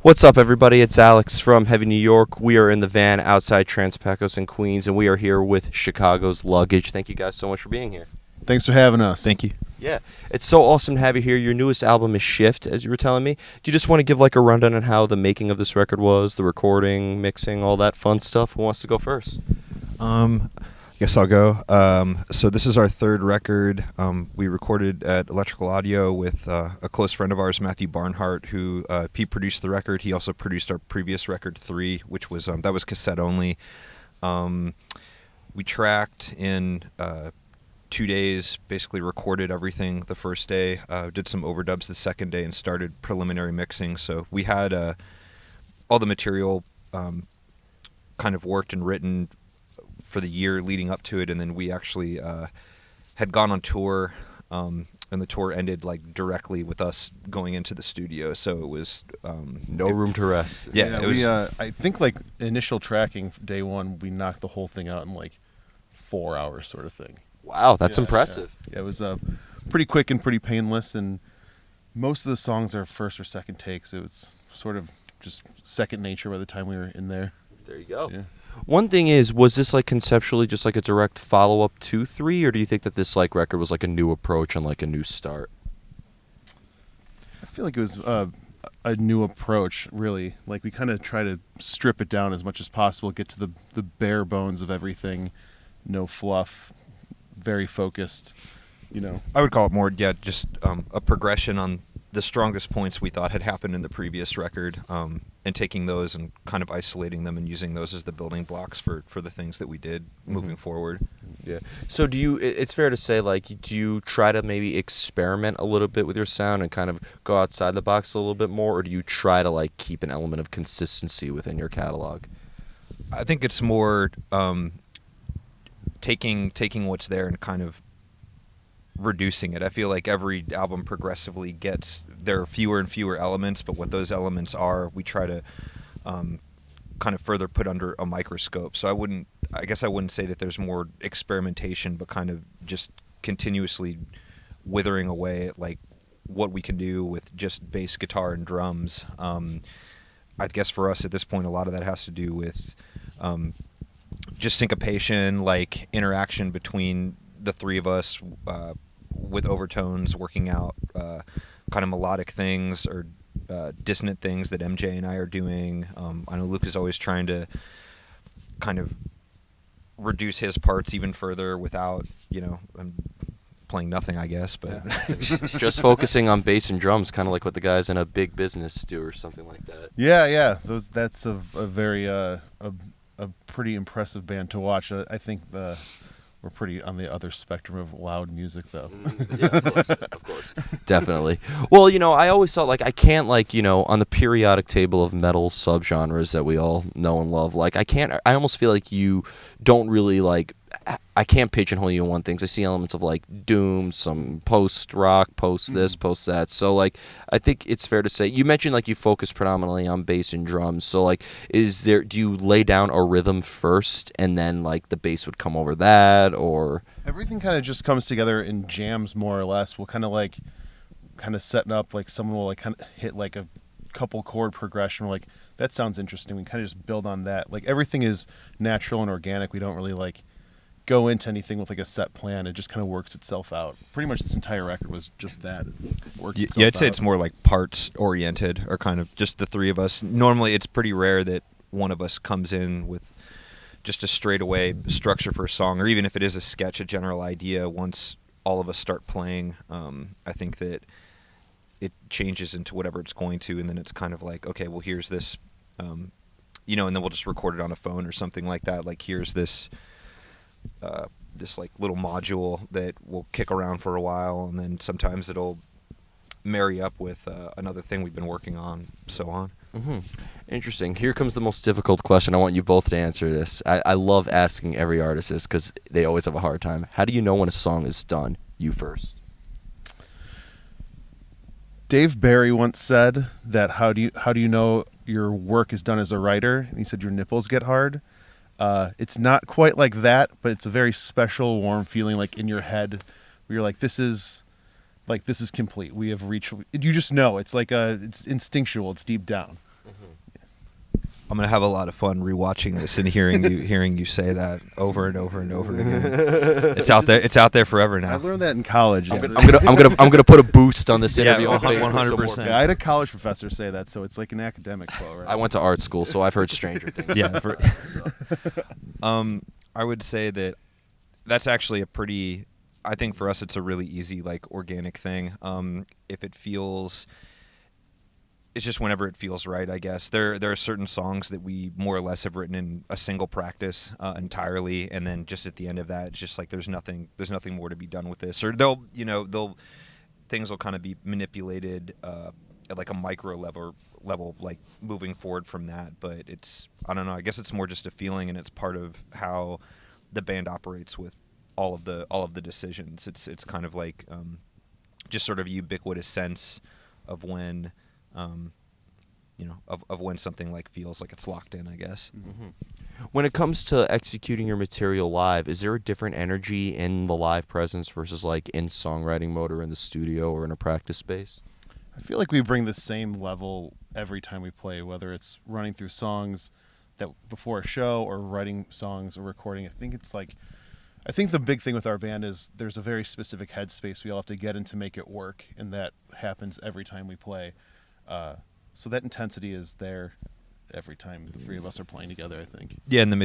What's up, everybody? It's Alex from Heavy New York. We are in the van outside Transpecos in Queens, and we are here with Chicago's Luggage. Thank you guys so much for being here. Thanks for having us. Thank you. Yeah, it's so awesome to have you here. Your newest album is Shift, as you were telling me. Do you just want to give like a rundown on how the making of this record was, the recording, mixing, all that fun stuff? Who wants to go first? I guess I'll go. So this is our third record. We recorded at Electrical Audio with a close friend of ours, Matthew Barnhart, who he produced the record. He also produced our previous record, 3, which was that was cassette only. We tracked in 2 days, basically recorded everything the first day, did some overdubs the second day, and started preliminary mixing. So we had all the material kind of worked and written for the year leading up to it, and then we actually had gone on tour, and the tour ended like directly with us going into the studio. So it was No room to rest. Yeah, it was, we I think like initial tracking day one, we knocked the whole thing out in like 4 hours, sort of thing. Wow, that's Yeah, impressive. Yeah, it was pretty quick and pretty painless, and most of the songs are first or second takes. It was sort of just second nature by the time we were in there. There you go. Yeah. One thing is, was this like conceptually just like a direct follow-up to 3, or do you think that this like record was like a new approach and like a new start? I feel like it was a new approach, really. Like we kind of try to strip it down as much as possible, get to the bare bones of everything, no fluff, very focused, you know. I would call it more, just a progression on the strongest points we thought had happened in the previous record, and taking those and kind of isolating them and using those as the building blocks for the things that we did moving forward. Yeah. So it's fair to say, like, do you try to maybe experiment a little bit with your sound and kind of go outside the box a little bit more, or do you try to like keep an element of consistency within your catalog? I think it's more taking what's there and kind of reducing it. I feel like every album progressively there are fewer and fewer elements, but what those elements are, we try to kind of further put under a microscope. So I guess I wouldn't say that there's more experimentation, but kind of just continuously withering away at like what we can do with just bass, guitar, and drums. I guess for us at this point, a lot of that has to do with just syncopation, like interaction between the three of us, with overtones, working out kind of melodic things or dissonant things that MJ and I are doing. I know Luca's always trying to kind of reduce his parts even further without, I'm playing nothing, I guess, but Just focusing on bass and drums, kind of like what the guys in a big business do or something like that. Yeah. That's a very a pretty impressive band to watch. I think we're pretty on the other spectrum of loud music, though. Yeah, of course, definitely. Well, I always thought like I can't on the periodic table of metal subgenres that we all know and love. Like I almost feel like you don't really like. I can't pigeonhole you in one thing. I see elements of like doom, some post rock, post this, post that. So like I think it's fair to say you mentioned like you focus predominantly on bass and drums. So like do you lay down a rhythm first and then like the bass would come over that, or Everything kind of just comes together in jams more or less. We'll kind of setting up, like someone will like kind of hit like a couple chord progression. We're like, that sounds interesting. We kind of just build on that. Like everything is natural and organic. We don't really like go into anything with like a set plan. It just kind of works itself out. Pretty much this entire record was just that. yeah, I'd say it's more like parts oriented, or kind of just the three of us. Normally it's pretty rare that one of us comes in with just a straightaway structure for a song, or even if it is a sketch, a general idea. Once all of us start playing, I think that it changes into whatever it's going to, and then it's kind of like, okay, well, here's this, and then we'll just record it on a phone or something like that. Like, here's this like little module that will kick around for a while, and then sometimes it'll marry up with another thing we've been working on, so on. Mm-hmm. Interesting. Here comes the most difficult question. I want you both to answer this. I love asking every artist this because they always have a hard time. How do you know when a song is done? You first. Dave Barry once said that how do you know your work is done as a writer? And he said your nipples get hard. It's not quite like that, but it's a very special, warm feeling, like in your head, where you're like, this is complete. We have reached. You just know. It's like it's instinctual. It's deep down. I'm gonna have a lot of fun rewatching this and hearing you say that over and over and over again. It's out there. It's out there forever now. I learned that in college. I'm gonna put a boost on this interview on Facebook. 100%. Yeah, I had a college professor say that, so it's like an academic quote, right? I went to art school, so I've heard stranger things. Yeah. I would say that's actually a pretty. I think for us, it's a really easy, like, organic thing. If it feels. It's just whenever it feels right, I guess. There are certain songs that we more or less have written in a single practice entirely, and then just at the end of that, it's just like there's nothing more to be done with this. Or things will kind of be manipulated at like a micro level, like moving forward from that. But I don't know. I guess it's more just a feeling, and it's part of how the band operates with all of the decisions. It's kind of like just sort of a ubiquitous sense of when. Of when something like feels like it's locked in, I guess. Mm-hmm. When it comes to executing your material live, is there a different energy in the live presence versus like in songwriting mode or in the studio or in a practice space? I feel like we bring the same level every time we play, whether it's running through songs that before a show or writing songs or recording. I think the big thing with our band is there's a very specific headspace we all have to get in to make it work, and that happens every time we play. So that intensity is there every time the three of us are playing together, I think. Yeah, and the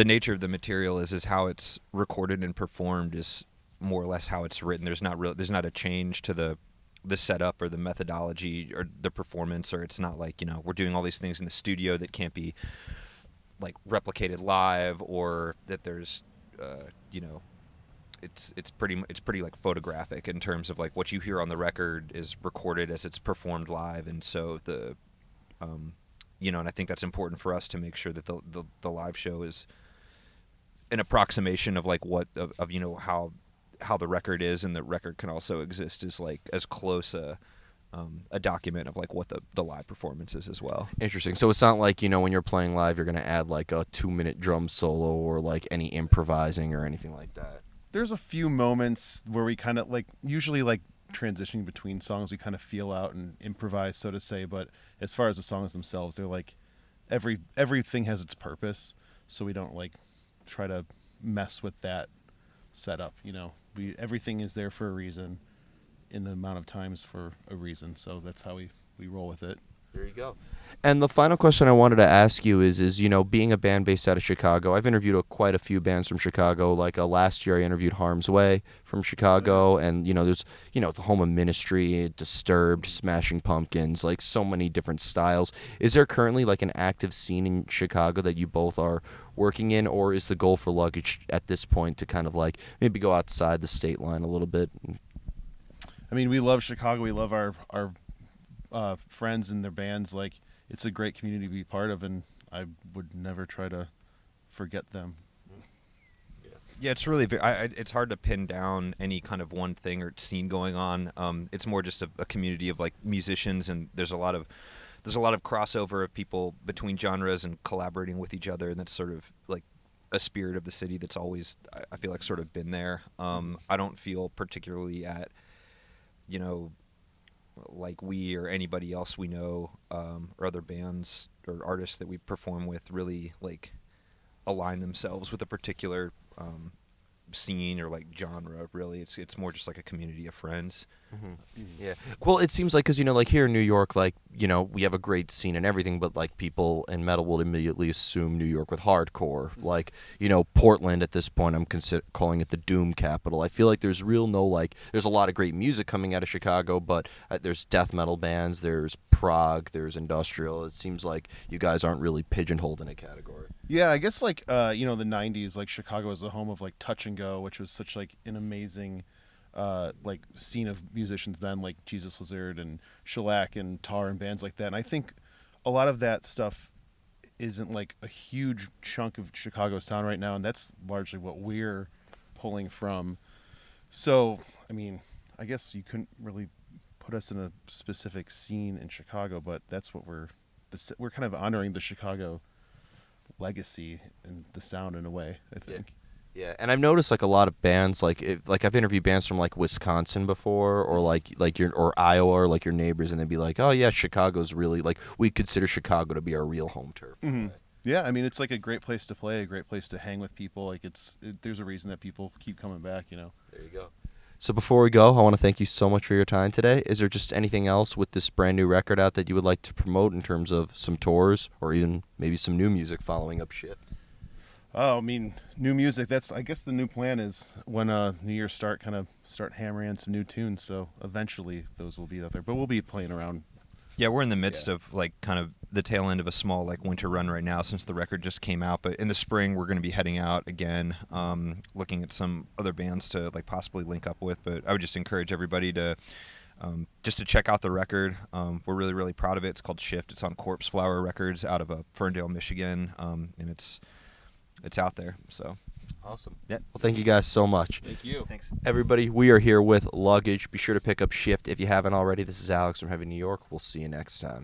nature of the material is how it's recorded and performed is more or less how it's written. There's not a change to the setup or the methodology or the performance, or it's not like, we're doing all these things in the studio that can't be like replicated live, or that there's it's pretty like photographic in terms of like what you hear on the record is recorded as it's performed live, and so and I think that's important for us to make sure that the live show is an approximation of like how the record is, and the record can also exist as like as close a document of like what the live performance is as well. Interesting. So it's not like, when you're playing live, you're going to add like a 2-minute drum solo or like any improvising or anything like that. There's a few moments where we kind of like, usually like transitioning between songs, we kind of feel out and improvise, so to say. But as far as the songs themselves, they're like everything has its purpose, so we don't like try to mess with that setup. Everything is there for a reason, in the amount of times for a reason. So that's how we roll with it. There you go. And the final question I wanted to ask you is being a band based out of Chicago, I've interviewed quite a few bands from Chicago. Like last year I interviewed Harm's Way from Chicago, and there's the home of Ministry, Disturbed, Smashing Pumpkins, like so many different styles. Is there currently like an active scene in Chicago that you both are working in, or is the goal for Luggage at this point to kind of like maybe go outside the state line a little bit? I mean, we love Chicago. We love our friends and their bands. Like, it's a great community to be part of, and I would never try to forget them. Yeah, it's really it's hard to pin down any kind of one thing or scene going on. It's more just a community of like musicians, and there's a lot of crossover of people between genres and collaborating with each other, and that's sort of like a spirit of the city that's always, I feel like, sort of been there. I don't feel particularly at like we or anybody else we know, or other bands or artists that we perform with really like align themselves with a particular scene or like genre. Really, it's more just like a community of friends. Yeah. Well, it seems like, because like here in New York, like we have a great scene and everything, but like people in metal will immediately assume New York with hardcore. Like Portland at this point, I'm calling it the doom capital. I feel like there's there's a lot of great music coming out of Chicago, but there's death metal bands, there's prog, there's industrial. It seems like you guys aren't really pigeonholed in a category. Yeah, I guess like the 90s, like Chicago was the home of like Touch and Go, which was such like an amazing like scene of musicians then, like Jesus Lizard and Shellac and Tar and bands like that. And I think a lot of that stuff isn't like a huge chunk of Chicago sound right now, and that's largely what we're pulling from. So, I mean, I guess you couldn't really put us in a specific scene in Chicago, but that's what we're kind of honoring the Chicago legacy and the sound in a way, I think. Yeah, and I've noticed like a lot of bands like I've interviewed bands from like Wisconsin before or like your or Iowa or like your neighbors and they'd be like, "Oh yeah, Chicago's really like we consider Chicago to be our real home turf." in a Hmm. way. Yeah, I mean, it's like a great place to play, a great place to hang with people. Like there's a reason that people keep coming back. There you go. So before we go, I want to thank you so much for your time today. Is there just anything else with this brand new record out that you would like to promote in terms of some tours or even maybe some new music following up Shift? Oh, I mean, new music. That's I guess the new plan is when New Year start hammering in some new tunes. So eventually those will be out there, but we'll be playing around. Yeah, we're in the midst Yeah. of like kind of the tail end of a small like winter run right now since the record just came out. But in the spring, we're going to be heading out again, looking at some other bands to like possibly link up with. But I would just encourage everybody to just to check out the record. We're really really proud of it. It's called Shift. It's on Corpse Flower Records out of Ferndale, Michigan, and it's out there. So Awesome. yeah, Well, thank you guys so much. Thank you. thanks. Everybody, we are here with Luggage. Be sure to pick up Shift if you haven't already. This is Alex from Heavy New York. We'll see you next time.